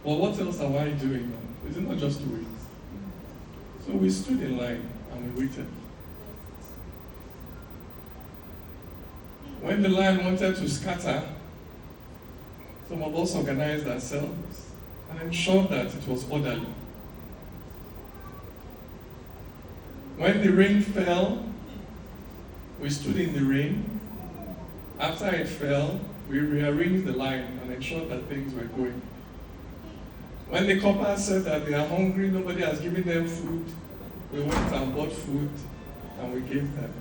But what else are we doing now? Is it not just to wait? So we stood in line and we waited. When the line wanted to scatter, some of us organized ourselves and ensured that it was orderly. When the rain fell, we stood in the rain. After it fell, we rearranged the line and ensured that things were going. When the coppers said that they are hungry, nobody has given them food, we went and bought food and we gave them.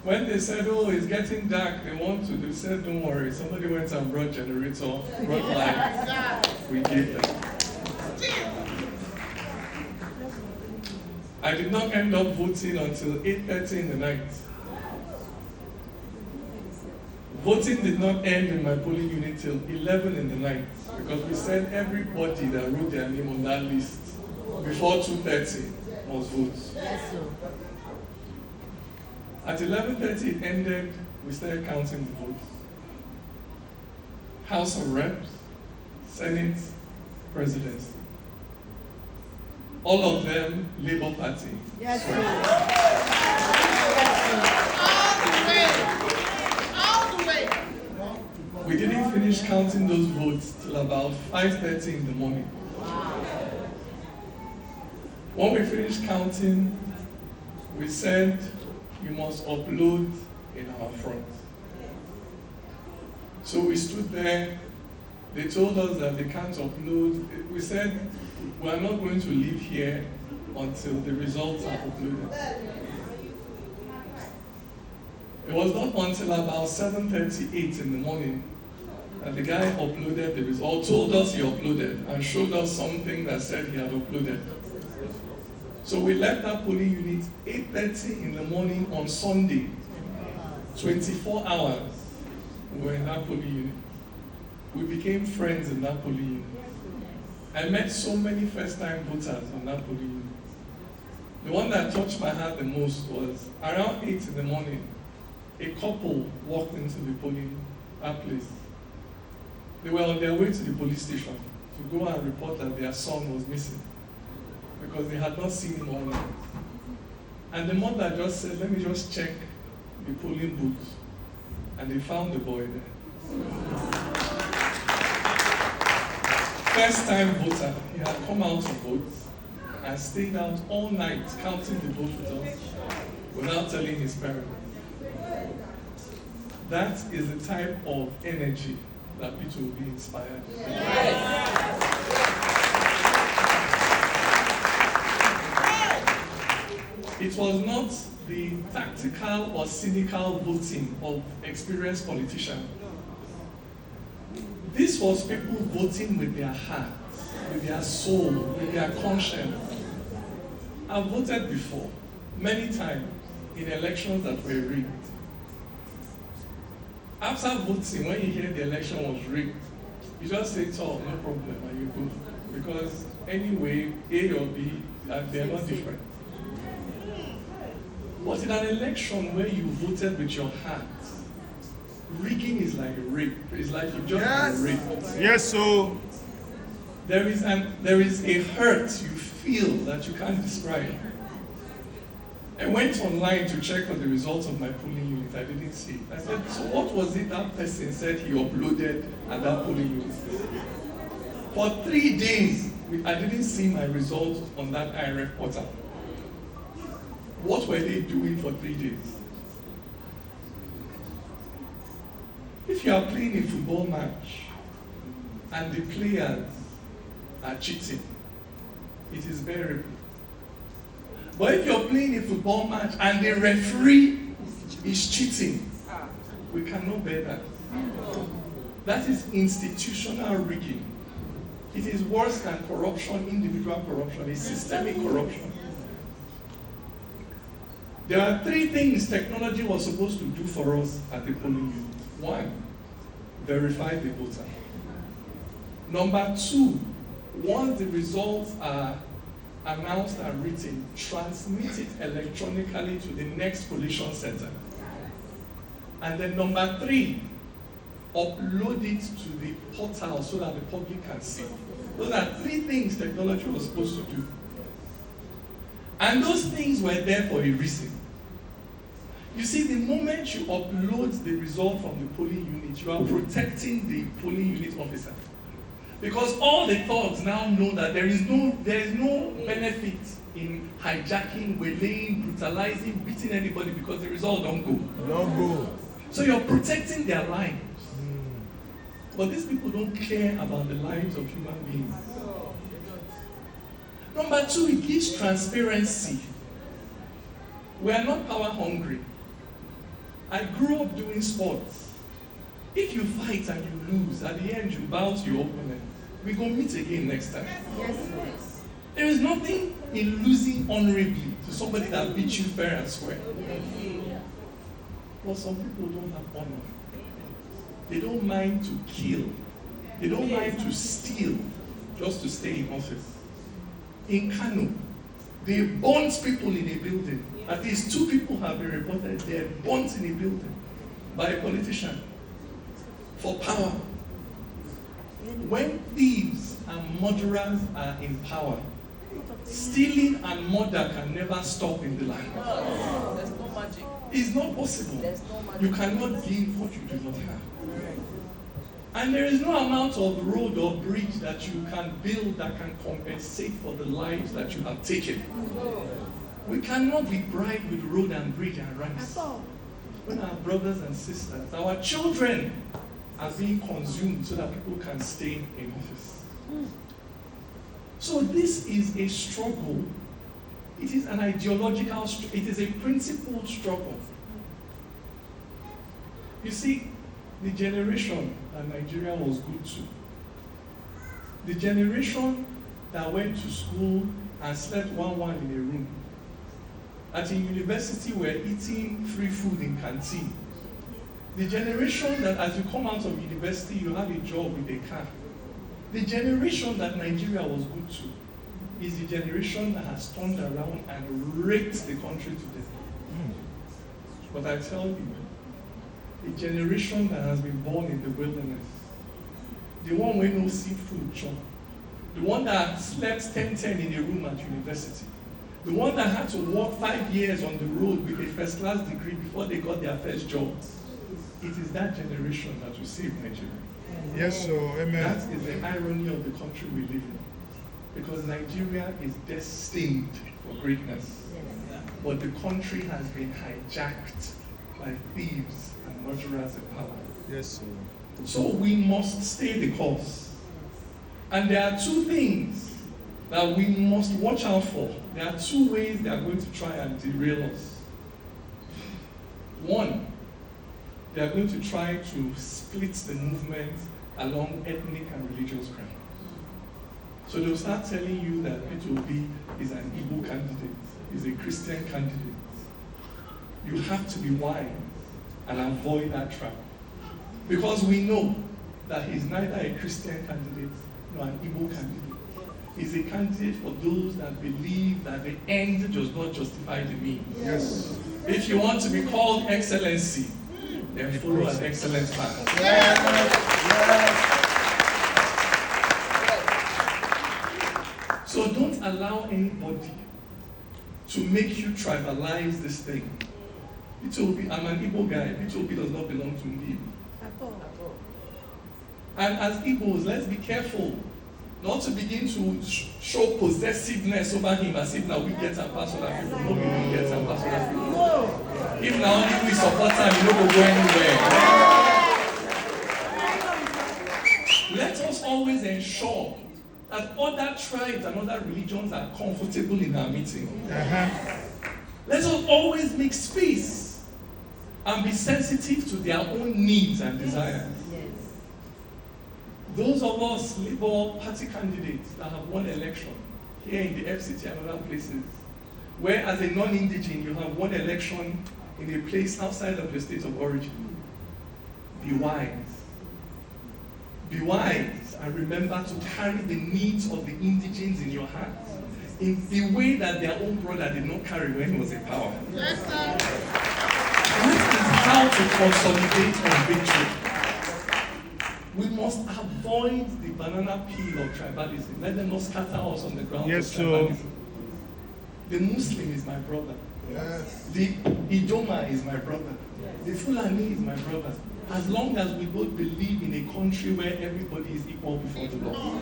When they said, oh, it's getting dark, they said, don't worry, somebody went and brought generator, brought lights, we gave them. I did not end up voting until 8:30 in the night. Voting did not end in my polling unit till 11 in the night because we said everybody that wrote their name on that list before 2:30 must vote. Yes, sir. At 11:30 it ended, we started counting the votes. House of Reps, Senate, Presidency. All of them Labour Party. Yes, sir. All the way. We didn't finish counting those votes till about 5:30 in the morning. When we finished counting, we said, you must upload in our front. So we stood there. They told us that they can't upload. We said, we are not going to leave here until the results are uploaded. It was not until about 7:38 in the morning that the guy uploaded the result, told us he uploaded, and showed us something that said he had uploaded. So we left that polling unit 8:30 in the morning on Sunday. 24 hours we were in that polling unit. We became friends in that polling unit. I met so many first-time voters on that polling unit. The one that touched my heart the most was around 8 in the morning, a couple walked into the polling place. They were on their way to the police station to go and report that their son was missing, because they had not seen him all night. And the mother just said, let me just check the polling booth. And they found the boy there. First time voter, he had come out to vote and stayed out all night counting the vote with us without telling his parents. That is the type of energy that people will be inspired. It was not the tactical or cynical voting of experienced politicians. This was people voting with their hearts, with their soul, with their conscience. I've voted before, many times, in elections that were rigged. After voting, when you hear the election was rigged, you just say, oh, no problem, and you go. Because anyway, A or B, they're not different. But in an election where you voted with your heart, rigging is like a rape. It's like you just been raped. Yes, so There is a hurt you feel that you can't describe. I went online to check for the results of my polling unit. I didn't see it. I said, so what was it that person said he uploaded at that polling unit? For 3 days, I didn't see my results on that IRF portal. What were they doing for 3 days? If you are playing a football match and the players are cheating, it is bearable. But if you're playing a football match and the referee is cheating, we cannot bear that. That is institutional rigging. It is worse than corruption, individual corruption. It's systemic corruption. There are 3 things technology was supposed to do for us at the polling unit. 1, verify the voter. Number 2, once the results are announced and written, transmit it electronically to the next collation center. And then number 3, upload it to the portal so that the public can see. Those are 3 things technology was supposed to do. And those things were there for a reason. You see, the moment you upload the result from the polling unit, you are protecting the polling unit officer. Because all the thugs now know that there is no benefit in hijacking, waylaying, brutalizing, beating anybody because the result don't go. So you're protecting their lives. But these people don't care about the lives of human beings. Number 2, it gives transparency. We are not power hungry. I grew up doing sports. If you fight and you lose, at the end you bow to your opponent. We go meet again next time. Yes. There is nothing in losing honorably to somebody that beat you fair and square. But some people don't have honor. They don't mind to kill. They don't mind to steal just to stay in office. In Kano, they burnt people in a building. At least 2 people have been reported they are burnt in a building by a politician for power. When thieves and murderers are in power, stealing and murder can never stop in the land. There's no magic. It's not possible. There's no magic. You cannot give what you do not have. And there is no amount of road or bridge that you can build that can compensate for the lives that you have taken. We cannot be bribed with road and bridge and ranks. When our brothers and sisters, our children are being consumed so that people can stay in office. So this is a struggle. It is an ideological struggle. It is a principled struggle. You see, the generation that Nigeria was good to, the generation that went to school and slept one in a room, at a university were eating free food in canteen, the generation that as you come out of university you have a job with a car, the generation that Nigeria was good to is the generation that has turned around and raped the country to death. But I tell you, the generation that has been born in the wilderness, the one where no seafood chop, the one that slept 10-10 in a room at university, the one that had to work 5 years on the road with a first-class degree before they got their first job, it is that generation that will save Nigeria. Yes, sir. Amen. That is the irony of the country we live in. Because Nigeria is destined for greatness. But the country has been hijacked by thieves and murderers in power. Yes, sir. So we must stay the course. And there are 2 things that we must watch out for. There are 2 ways they are going to try and derail us. 1, they are going to try to split the movement along ethnic and religious grounds. So they'll start telling you that P2B is an Igbo candidate, is a Christian candidate. You have to be wise and avoid that trap. Because we know that he's neither a Christian candidate nor an Igbo candidate. He's a candidate for those that believe that the end does not justify the means. Yes. If you want to be called excellency, then follow an excellent path. Yes. So don't allow anybody to make you tribalize this thing. P2B, I'm an Igbo guy. P2B does not belong to me. And as Igbos, let's be careful not to begin to show possessiveness over him as if now we get and pass other people. No, we get and pass other people. If now only we support him, we don't go anywhere. Let us always ensure that other tribes and other religions are comfortable in our meeting. Let us always make space and be sensitive to their own needs and desires. Those of us Labour Party candidates that have won election here in the FCT and other places, where as a non-indigene you have won election in a place outside of your state of origin, be wise. Be wise and remember to carry the needs of the indigenes in your heart in the way that their own brother did not carry when he was in power. Yes, sir. That is how to consolidate on victory. We must avoid the banana peel of tribalism. Let them not scatter us on the ground of tribalism. The Muslim is my brother. Yes. The Idoma is my brother. The Fulani is my brother. As long as we both believe in a country where everybody is equal before the law.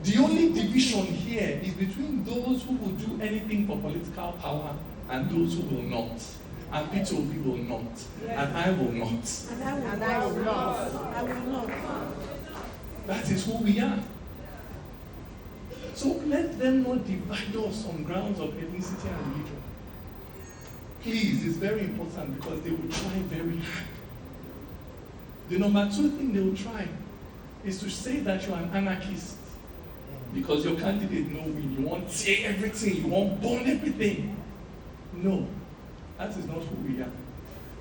The only division here is between those who will do anything for political power and those who will not. And P2B will not. And I will not. And I will not. I will not. That is who we are. So let them not divide us on grounds of ethnicity and religion. Please, it's very important because they will try very hard. The number 2 thing they will try is to say that you're an anarchist because your candidate no win. You want to tear everything, you want to burn everything. No, that is not who we are.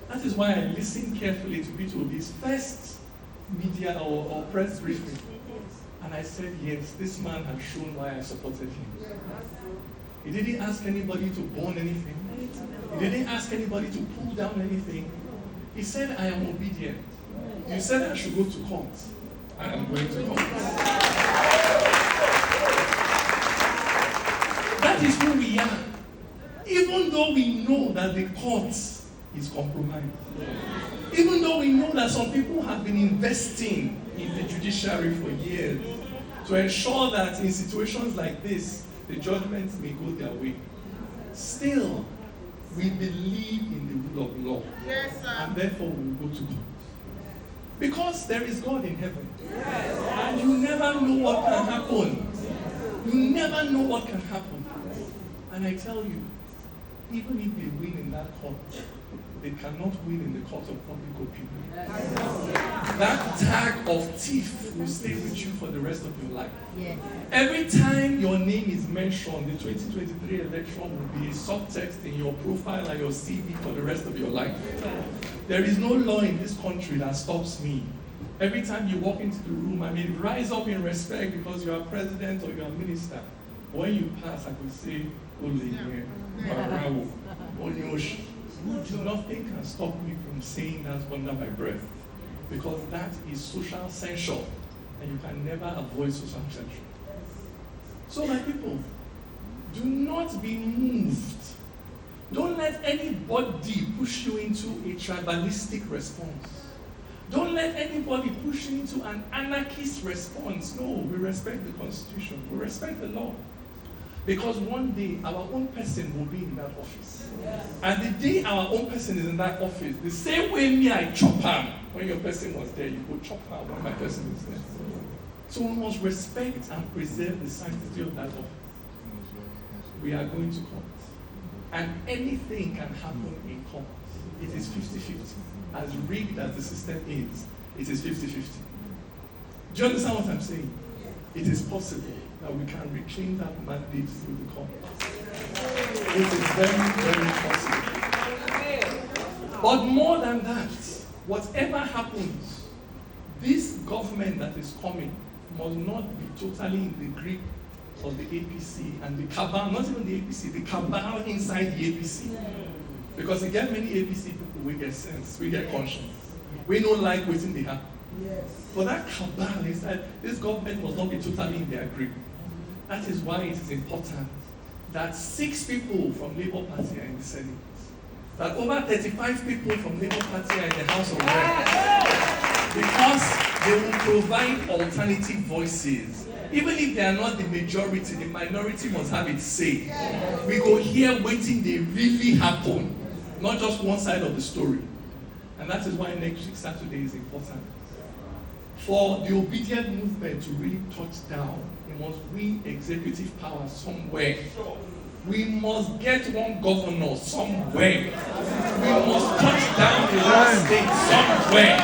That is why I listened carefully to P2B's first media or press briefing. And I said, yes, this man has shown why I supported him. He didn't ask anybody to burn anything. He didn't ask anybody to pull down anything. He said, I am obedient. You said I should go to court. I am going to court. That is who we are. Even though we know that the court is compromised. Even though we know that some people have been investing in the judiciary for years to ensure that in situations like this, the judgments may go their way. Still, we believe in the rule of law. Yes, sir. And therefore we will go to court. Because there is God in heaven. Yes. And you never know what can happen. You never know what can happen. And I tell you, even if they win in that court, they cannot win in the court of public opinion. That tag of thief will stay with you for the rest of your life. Yes. Every time your name is mentioned, the 2023 election will be a subtext in your profile and your CV for the rest of your life. There is no law in this country that stops me. Every time you walk into the room, I may rise up in respect because you are president or you are minister. When you pass, I could say, Ole, Bravo, Onyoshi. Nothing can stop me from saying that under my breath. Because that is social censure. And you can never avoid social censure. So my people, do not be moved. Don't let anybody push you into a tribalistic response. Don't let anybody push you into an anarchist response. No, we respect the Constitution. We respect the law. Because one day, our own person will be in that office. Yes. And the day our own person is in that office, the same way me, I chop him. When your person was there, you go chop him when my person is there. So we must respect and preserve the sanctity of that office. We are going to court. And anything can happen in court. It is 50-50. As rigged as the system is, it is 50-50. Do you understand what I'm saying? It is possible that we can reclaim that mandate through the court. It is very, very possible. But more than that, whatever happens, this government that is coming must not be totally in the grip of the APC and the cabal, not even the APC, the cabal inside the APC. Because again, many APC people, we get sense, we get conscience. We don't like waiting they happen. Yes. For that cabal inside, this government must not be totally in their grip. That is why it is important that 6 people from Labour Party are in the Senate. That over 35 people from Labour Party are in the House of Reps. Because they will provide alternative voices. Even if they are not the majority, the minority must have its say. We go here waiting they really happen, not just one side of the story. And that is why next week Saturday is important. For the obedient movement to really touch down, it must win executive power somewhere. We must get one governor somewhere. We must touch down the last state somewhere.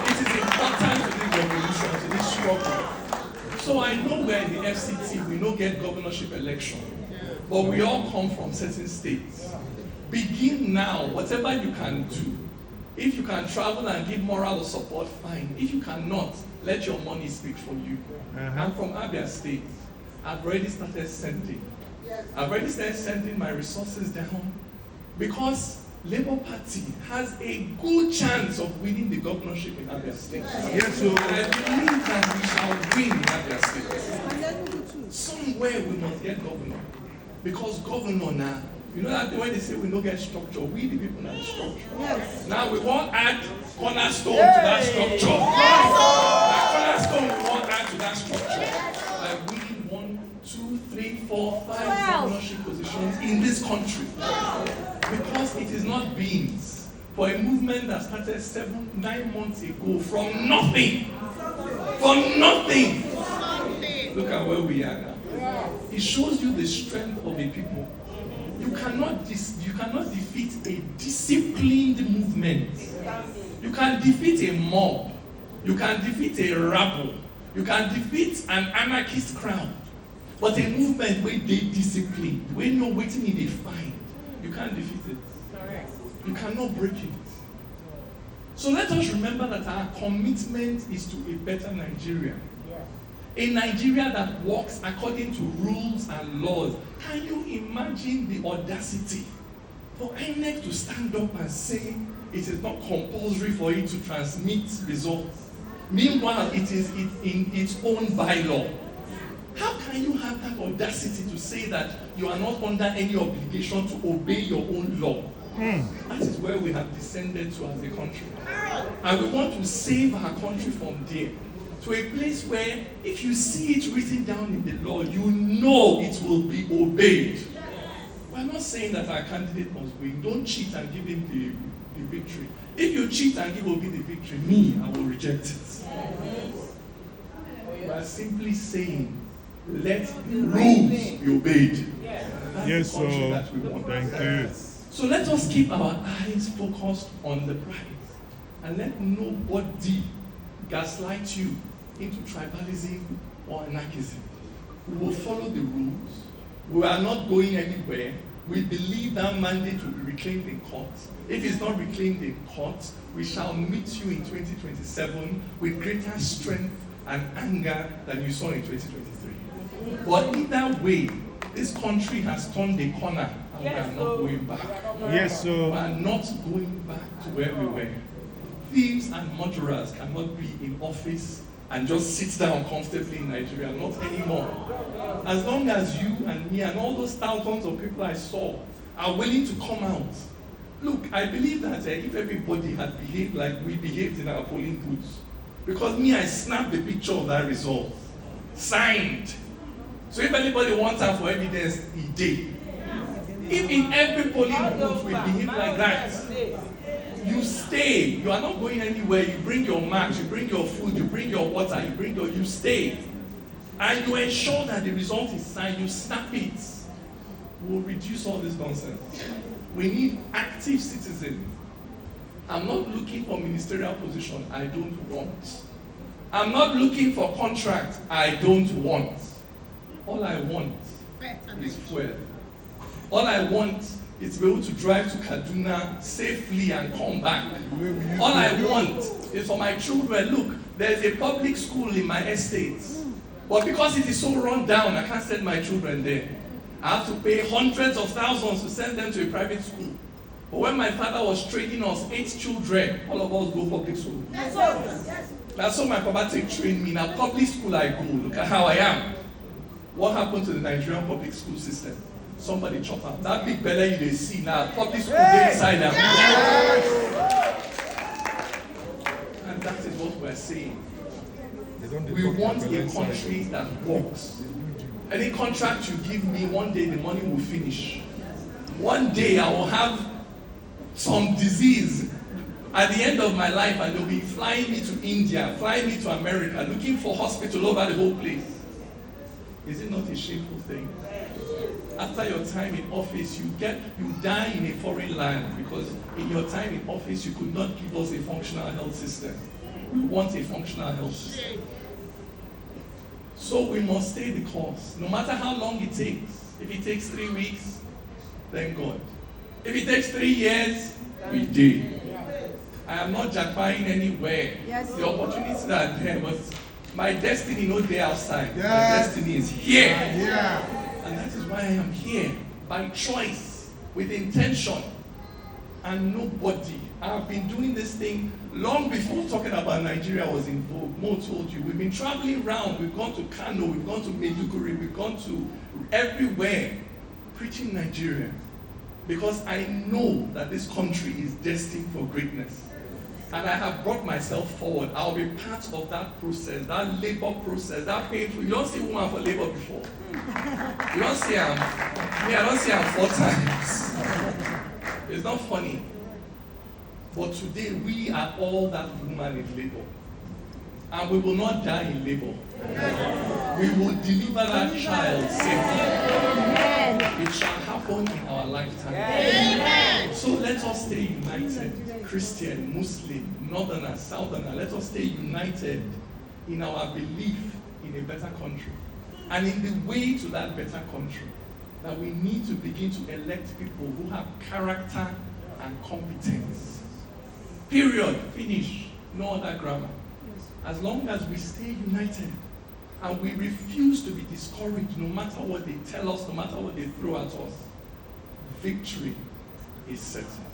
It is important to this revolution, to this struggle. So I know we're in the FCT, we don't get governorship election, but we all come from certain states. Begin now, whatever you can do. If you can travel and give moral support, fine. If you cannot, let your money speak for you. I'm from Abia State. I've already started sending. I've already started sending my resources down because Labour Party has a good chance of winning the governorship in Abia State. Yes, sir. And I believe that we shall win in Abia State. And then we do too. Somewhere we must get governor. Because governor now, you know that when they say we don't get structure, we the people are the structure. Yes. Now we want to add cornerstone to that structure. That cornerstone we want to add to that structure. Like we 1, 2, 3, 4, 5 governorship positions in this country. Because it is not beans for a movement that started 7, 9 months ago from nothing. From nothing. Look at where we are now. It shows you the strength of a people. You cannot defeat a disciplined movement. You can defeat a mob. You can defeat a rabble. You can defeat an anarchist crowd. But a movement where they disciplined, where no waiting in a find, you can't defeat it. You cannot break it. So let us remember that our commitment is to a better Nigeria. A Nigeria that works according to rules and laws. Can you imagine the audacity for INEC to stand up and say it is not compulsory for it to transmit results? Meanwhile, it is in its own bylaw. How can you have that audacity to say that you are not under any obligation to obey your own law? That is where we have descended to as a country. And we want to save our country from there. To a place where if you see it written down in the law, you know it will be obeyed. We're not saying that our candidate must win. Don't cheat and give him the victory. If you cheat and give Obi the victory, I will reject it. We are simply saying, let the rules be obeyed. That's Yes, the country sir. that we want. Thank you. So let us keep our eyes focused on the prize and let nobody gaslight you into tribalism or anarchism. We will follow the rules. We are not going anywhere. We believe that mandate will be reclaimed in court. If it's not reclaimed in court, we shall meet you in 2027 with greater strength and anger than you saw in 2023. But either way, this country has turned a corner and we are not going back. Yes, We sir. are not going back to where we were. Thieves and murderers cannot be in office and just sit down comfortably in Nigeria, not anymore. As long as you and me and all those thousands of people I saw are willing to come out. Look, I believe that if everybody had behaved like we behaved in our polling booths, because me, I snapped the picture of that result, signed. So if anybody wants out for evidence, he did. If in every polling booth we behave like that, you stay. You are not going anywhere. You bring your marks, you bring your food, you bring your water, you stay. And you ensure that the result is signed, you snap it. We'll reduce all this nonsense. We need active citizens. I'm not looking for ministerial position. I don't want. I'm not looking for contract. I don't want. All I want is fuel. All I want is to be able to drive to Kaduna safely and come back. All I want is for my children. Look, there's a public school in my estate. But because it is so run down, I can't send my children there. I have to pay hundreds of thousands to send them to a private school. But when my father was training us, 8 children, all of us go public school. That's how my papa trained me. Now public school I go. Look at how I am. What happened to the Nigerian public school system? Somebody chop out. That big belly you see now, public school they inside them. And that is what we're saying. We want a country that works. Any contract you give me, one day the money will finish. One day I will have some disease at the end of my life and they'll be flying me to India, flying me to America, looking for hospital over the whole place. Is it not a shameful thing? After your time in office, you die in a foreign land because in your time in office, you could not give us a functional health system. We want a functional health system. So we must stay the course, no matter how long it takes. If it takes 3 weeks, thank God. If it takes 3 years, we do. I am not jackpying anywhere. Yes. The opportunities are there, but my destiny is not there outside. Yes. My destiny is here. Yeah. And that is why I am here, by choice, with intention. and nobody. I've been doing this thing long before talking about Nigeria was in vogue. Mo told you, we've been traveling around. We've gone to Kano, we've gone to Maiduguri, we've gone to everywhere preaching Nigeria. Because I know that this country is destined for greatness. And I have brought myself forward. I'll be part of that process, that labor process, that painful. You don't see woman for labor before. You don't see her. Me, I don't see her 4 times. It's not funny. But today, we are all that woman in labor. And we will not die in labor. We will deliver that child safely. It shall happen in our lifetime. Amen. So let us stay united. Christian, Muslim, Northerner, Southerner, let us stay united in our belief in a better country. And in the way to that better country, that we need to begin to elect people who have character and competence. Period. Finish. No other grammar. As long as we stay united and we refuse to be discouraged no matter what they tell us, no matter what they throw at us, victory is certain.